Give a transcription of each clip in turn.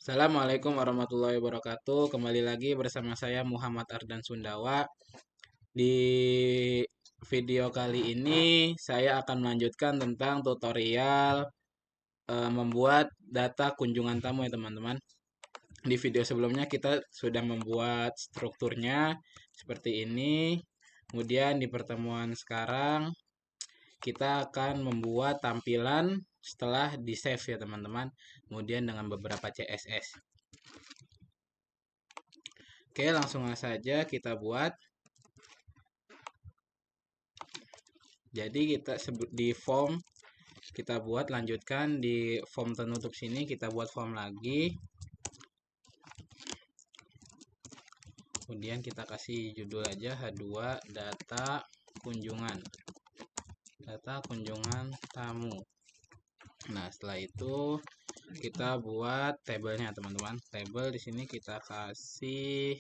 Assalamualaikum warahmatullahi wabarakatuh. Kembali lagi bersama saya Muhammad Ardan Sundawa. Di video kali ini saya akan melanjutkan tentang tutorial membuat data kunjungan tamu ya teman-teman. Di video sebelumnya kita sudah membuat strukturnya seperti ini. Kemudian di pertemuan sekarang kita akan membuat tampilan setelah di save ya teman-teman. Kemudian dengan beberapa CSS. Oke, langsung saja kita buat. Jadi kita sebut di form, kita buat lanjutkan di form penutup sini, kita buat form lagi. Kemudian kita kasih judul aja H2 data kunjungan. Data kunjungan tamu. Nah, setelah itu kita buat tabelnya, teman-teman. Tabel di sini kita kasih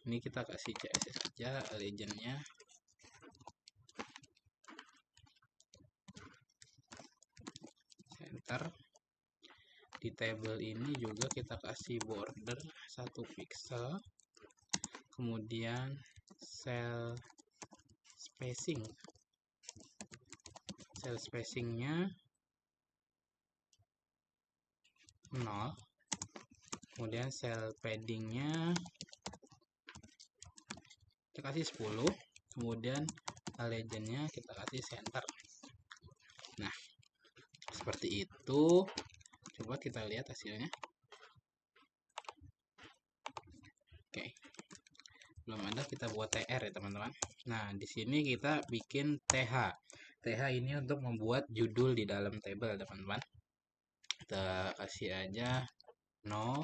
CSS aja legendnya. Enter. Di tabel ini juga kita kasih border 1 pixel. Kemudian cell spacingnya 0. Kemudian cell paddingnya kita kasih 10. Kemudian legendnya kita kasih center. Nah, seperti itu. Coba kita lihat hasilnya. Oke. Belum ada, kita buat TR ya teman-teman. Nah, di sini kita bikin TH. TH ini untuk membuat judul di dalam tabel teman-teman. Kita kasih aja no.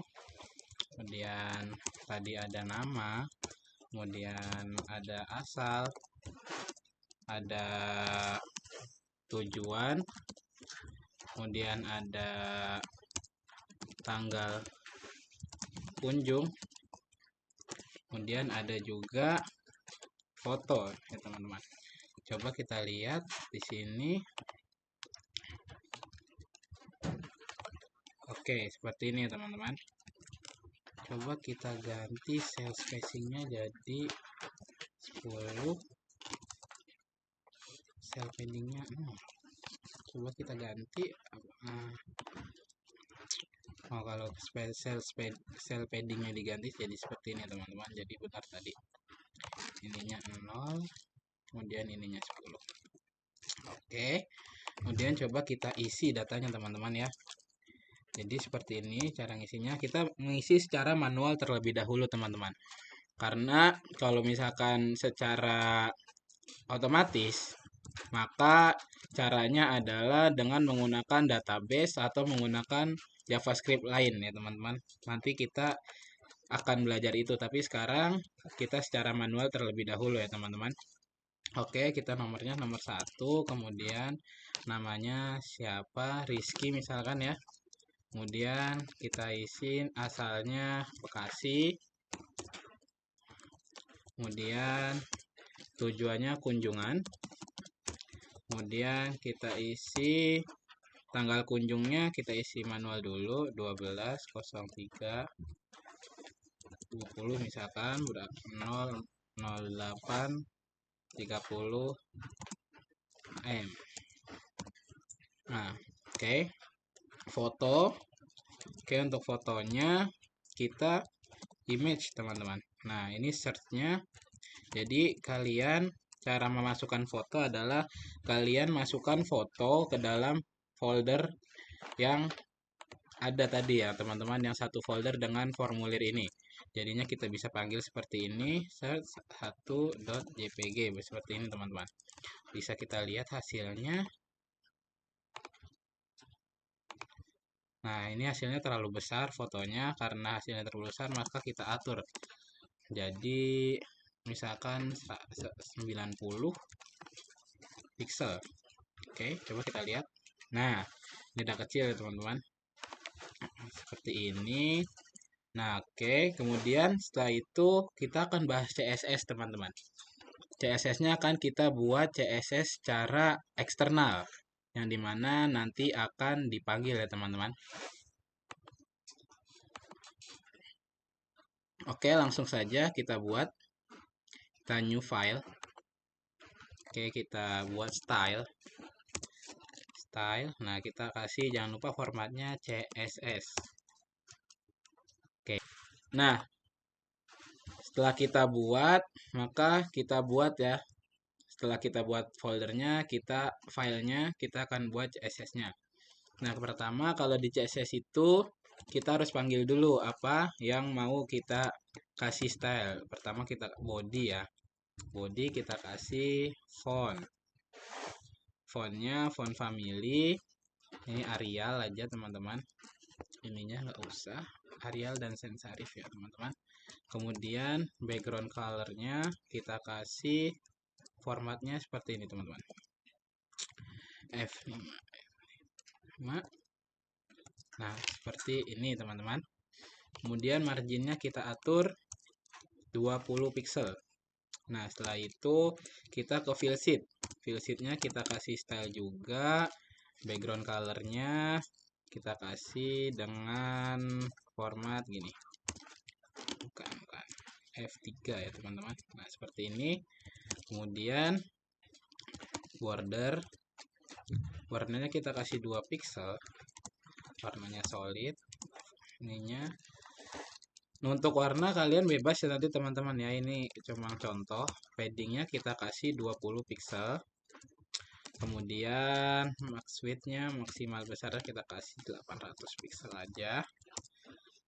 Kemudian tadi ada nama, kemudian ada asal, ada tujuan, kemudian ada tanggal kunjung, kemudian ada juga foto ya teman-teman. Coba kita lihat di sini. Oke, seperti ini ya teman-teman. Coba kita ganti cell spacingnya jadi 10. Cell paddingnya 0. Coba kita ganti. Kalau cell paddingnya diganti jadi seperti ini ya teman-teman. Jadi benar tadi. Ininya 0. Kemudian ininya 10. Oke. Kemudian coba kita isi datanya teman-teman ya. Jadi seperti ini cara ngisinya. Kita mengisi secara manual terlebih dahulu teman-teman. Karena kalau misalkan secara otomatis, maka caranya adalah dengan menggunakan database atau menggunakan JavaScript lain ya teman-teman. Nanti kita akan belajar itu. Tapi sekarang kita secara manual terlebih dahulu ya teman-teman. Oke, kita nomornya nomor 1. Kemudian namanya siapa, Rizky misalkan ya. Kemudian kita isi asalnya Bekasi. Kemudian tujuannya kunjungan. Kemudian kita isi tanggal kunjungnya, kita isi manual dulu 12.03 20 misalkan 008 30 AM. Nah, oke. Foto. Oke, untuk fotonya kita image teman-teman. Nah, ini searchnya. Jadi kalian cara memasukkan foto adalah kalian masukkan foto ke dalam folder yang ada tadi ya teman-teman, yang satu folder dengan formulir ini. Jadinya kita bisa panggil seperti ini, search 1.jpg seperti ini teman-teman. Bisa kita lihat hasilnya. Nah, ini hasilnya terlalu besar fotonya. Karena hasilnya terlalu besar, maka kita atur. Jadi, misalkan 90 pixel. Oke, coba kita lihat. Nah, ini udah kecil ya teman-teman. Seperti ini. Nah, oke. Kemudian setelah itu kita akan bahas CSS teman-teman. CSS-nya akan kita buat CSS secara eksternal, yang dimana nanti akan dipanggil ya teman-teman. Oke, langsung saja kita buat. Kita new file. Oke, kita buat style. Nah, kita kasih, jangan lupa formatnya CSS. Oke. Nah, setelah kita buat, maka kita buat ya. Setelah kita buat foldernya, filenya, kita akan buat CSS-nya. Nah, pertama kalau di CSS itu kita harus panggil dulu apa yang mau kita kasih style. Pertama kita body ya. Body kita kasih font. Fontnya font family. Ini Arial aja teman-teman. Ininya nggak usah. Arial dan sans serif ya teman-teman. Kemudian background colornya kita kasih formatnya seperti ini teman-teman. F5. Nah, seperti ini teman-teman. Kemudian marginnya kita atur 20 pixel. Nah, setelah itu kita ke fill sheet. Fill sheetnya kita kasih style juga. Background colornya kita kasih dengan format gini. Bukan. F3 ya teman-teman. Nah, seperti ini. Kemudian bordernya kita kasih 2 pixel. Warnanya solid. Ininya. Nah, untuk warna kalian bebas ya nanti teman-teman ya. Ini cuma contoh. Paddingnya kita kasih 20 pixel. Kemudian max width-nya maksimal besar kita kasih 800 pixel aja.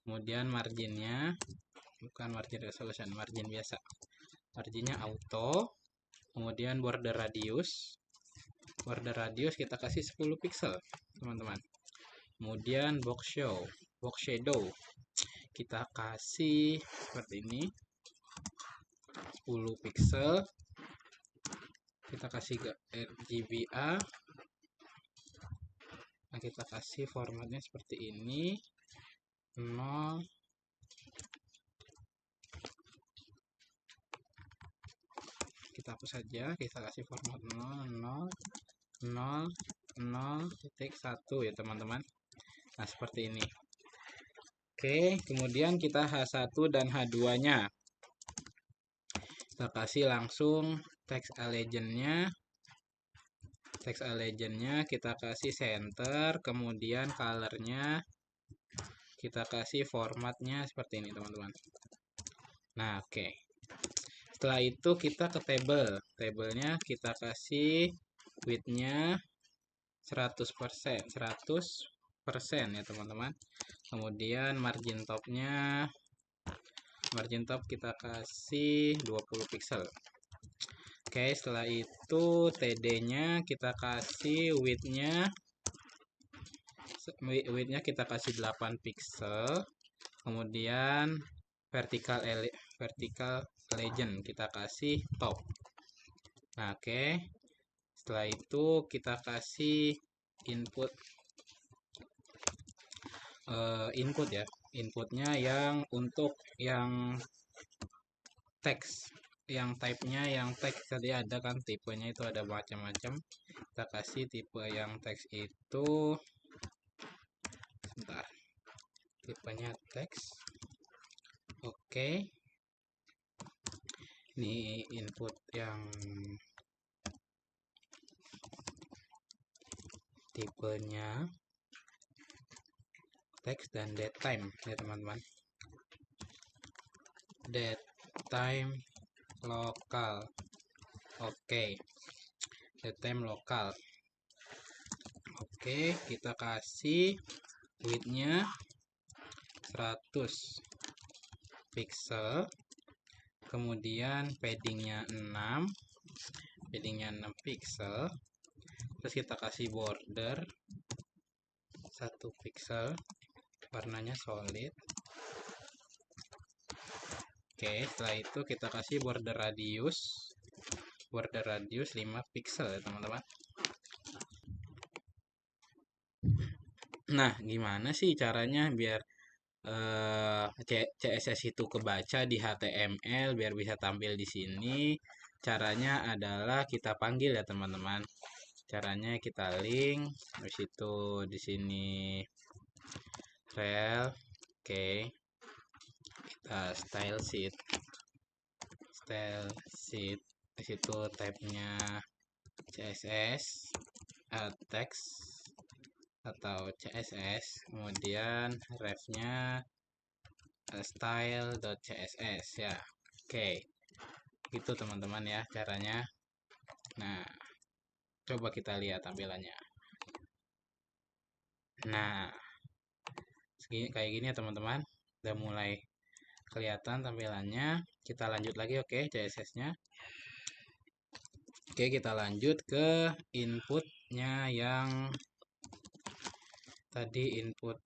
Kemudian marginnya bukan margin resolution, margin biasa. Marginnya auto. Kemudian border radius kita kasih 10 pixel teman-teman. Kemudian box shadow kita kasih seperti ini 10 pixel. Kita kasih RGBA. Nah, kita kasih formatnya seperti ini 0. Kita hapus saja, kita kasih format 0,0,0,1 ya teman-teman. Nah, seperti ini. Oke, kemudian kita H1 dan H2-nya. Kita kasih langsung text legend-nya kita kasih center, kemudian color-nya kita kasih formatnya seperti ini teman-teman. Nah, oke. Setelah itu kita ke tabelnya kita kasih width-nya 100% ya teman-teman. Kemudian margin top kita kasih 20 pixel. Oke, setelah itu TD-nya kita kasih width-nya kita kasih 8 pixel. Kemudian vertical legend kita kasih top. Nah, oke. Setelah itu kita kasih input ya. Inputnya yang untuk yang teks, yang type-nya yang teks tadi ada kan, tipenya itu ada macam-macam. Kita kasih tipe yang teks itu sebentar. Tipenya teks. Oke. Ini input yang tipenya teks dan datetime ya teman-teman. Datetime lokal. Oke. Datetime lokal. Oke, kita kasih width-nya 100 pixel. Kemudian paddingnya 6 pixel. Terus kita kasih border 1 pixel, warnanya solid. Oke, setelah itu kita kasih border radius 5 pixel ya teman-teman. Nah, gimana sih caranya biar CSS itu kebaca di HTML biar bisa tampil di sini? Caranya adalah kita panggil ya teman-teman. Caranya kita link, habis itu di sini rel, oke. Kita style sheet. Di situ type-nya CSS, text atau CSS, kemudian ref-nya style.css ya. Oke, gitu teman-teman ya caranya. Nah, coba kita lihat tampilannya. Nah, kayak gini ya teman-teman, udah mulai kelihatan tampilannya. Kita lanjut lagi, oke, CSS-nya. Oke, kita lanjut ke inputnya yang tadi input.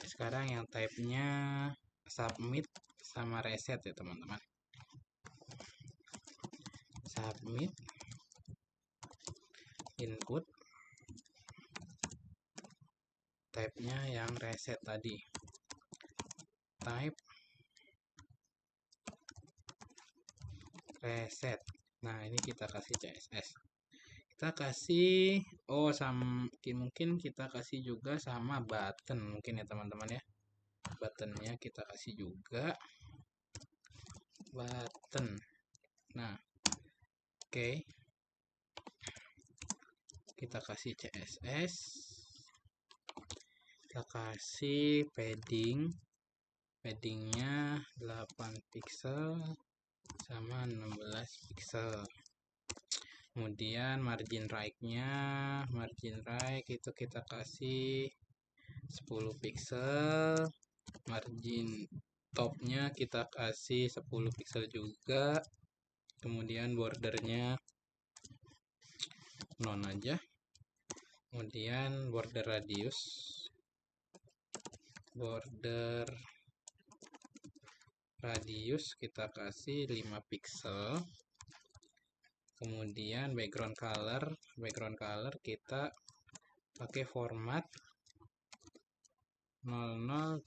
Sekarang yang type-nya submit sama reset ya teman-teman. Submit input, type-nya yang reset tadi. Type reset. Nah, ini kita kasih CSS. Kita kasih mungkin kita kasih juga sama button mungkin ya teman-teman ya. Buttonnya kita kasih juga button. Nah, oke. Kita kasih CSS. Kita kasih paddingnya 8 pixel sama 16 pixel. Kemudian margin right itu kita kasih 10 pixel. Margin topnya kita kasih 10 pixel juga. Kemudian bordernya non aja. Kemudian border radius kita kasih 5 pixel. Kemudian background color kita pakai format 007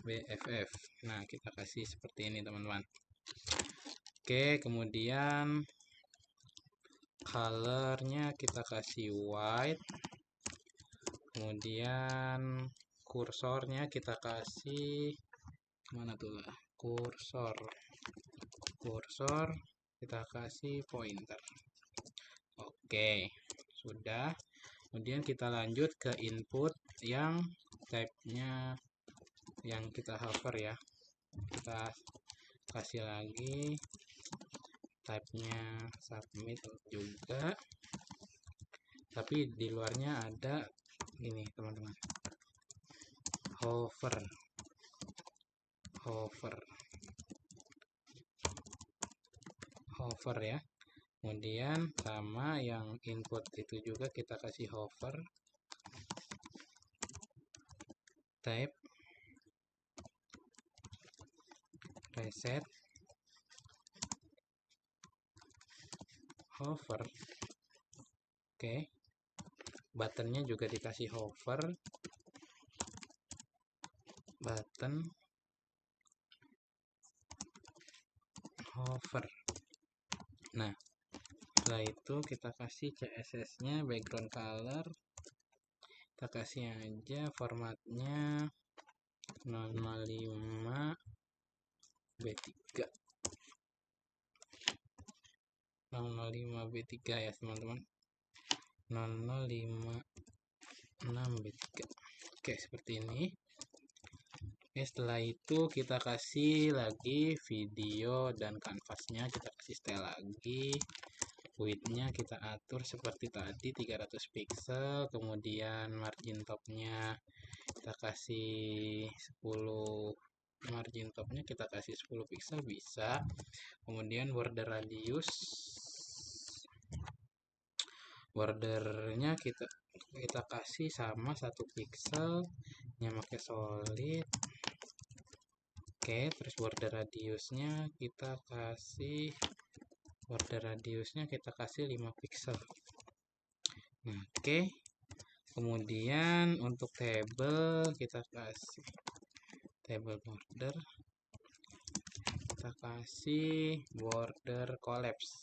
BFF. Nah, kita kasih seperti ini teman-teman. Oke, kemudian colornya kita kasih white. Kemudian kursornya kita kasih mana tuh lah? Kursor kita kasih pointer. Oke, sudah. Kemudian kita lanjut ke input yang type-nya yang kita hover ya. Kita kasih lagi type-nya submit juga. Tapi di luarnya ada ini teman-teman. Hover ya. Kemudian sama yang input itu juga kita kasih hover. Type reset hover. Oke. Buttonnya juga dikasih hover. Button hover. Nah, setelah itu kita kasih CSS-nya background color. Kita kasih aja formatnya 005 B3. 005 B3 ya teman-teman. 0056 B3. Oke, seperti ini. Oke, setelah itu kita kasih lagi video dan kanvasnya kita kasih style lagi. Width-nya kita atur seperti tadi 300 pixel. Kemudian margin topnya kita kasih 10. Margin topnya kita kasih 10 pixel bisa. Kemudian bordernya kita kasih sama 1 pixel nya pakai solid. Oke, terus border radiusnya kita kasih 5 pixel. Nah, oke. Kemudian untuk table kita kasih table border. Kita kasih border collapse.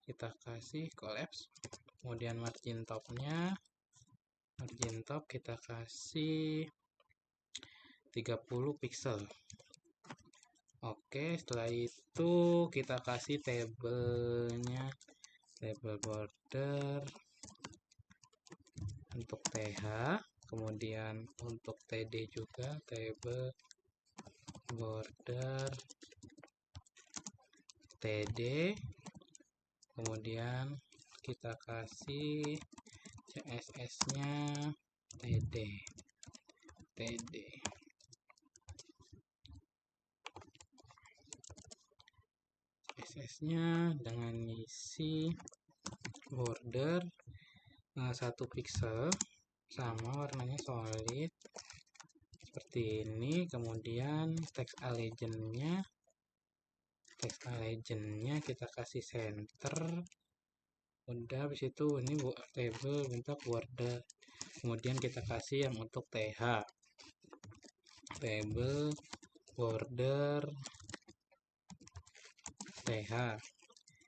kita kasih collapse. Kemudian margin topnya, kita kasih 30 pixel. Oke, setelah itu kita kasih tabelnya, table border untuk TH, kemudian untuk TD juga table border TD, kemudian kita kasih CSS nya TD. CSS nya dengan isi border 1 pixel sama warnanya solid seperti ini. Kemudian text allegiance-nya kita kasih center. Udah, habis itu ini table bentuk border. Kemudian kita kasih yang untuk TH, table border TH.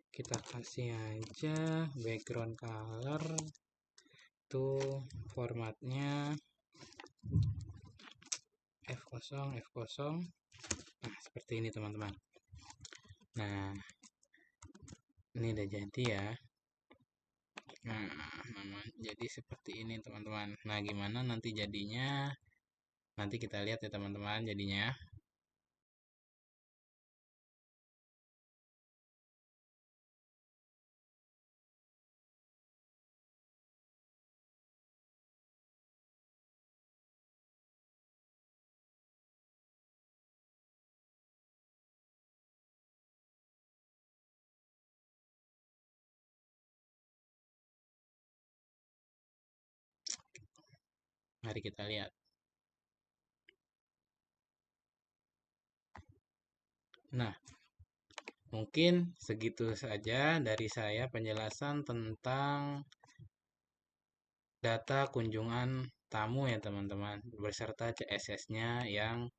Kita kasih aja background color tuh formatnya F0. Nah, seperti ini teman-teman. Nah, ini udah jadi ya. Nah, jadi seperti ini teman-teman. Nah, gimana nanti jadinya? Nanti kita lihat ya teman-teman jadinya. Mari kita lihat. Nah, mungkin segitu saja dari saya penjelasan tentang data kunjungan tamu ya teman-teman, beserta CSS-nya yang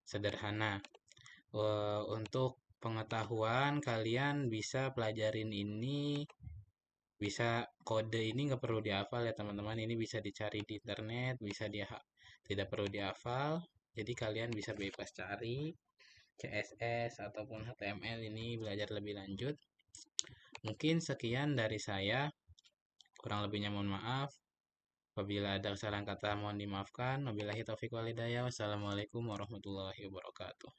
sederhana. Untuk pengetahuan kalian bisa pelajarin ini, bisa kode ini nggak perlu dihafal ya teman-teman. Ini bisa dicari di internet, tidak perlu dihafal. Jadi kalian bisa bebas cari CSS ataupun HTML ini belajar lebih lanjut. Mungkin sekian dari saya. Kurang lebihnya mohon maaf. Apabila ada kesalahan kata mohon dimaafkan. Wabillahi taufiq walhidayah. Wassalamualaikum warahmatullahi wabarakatuh.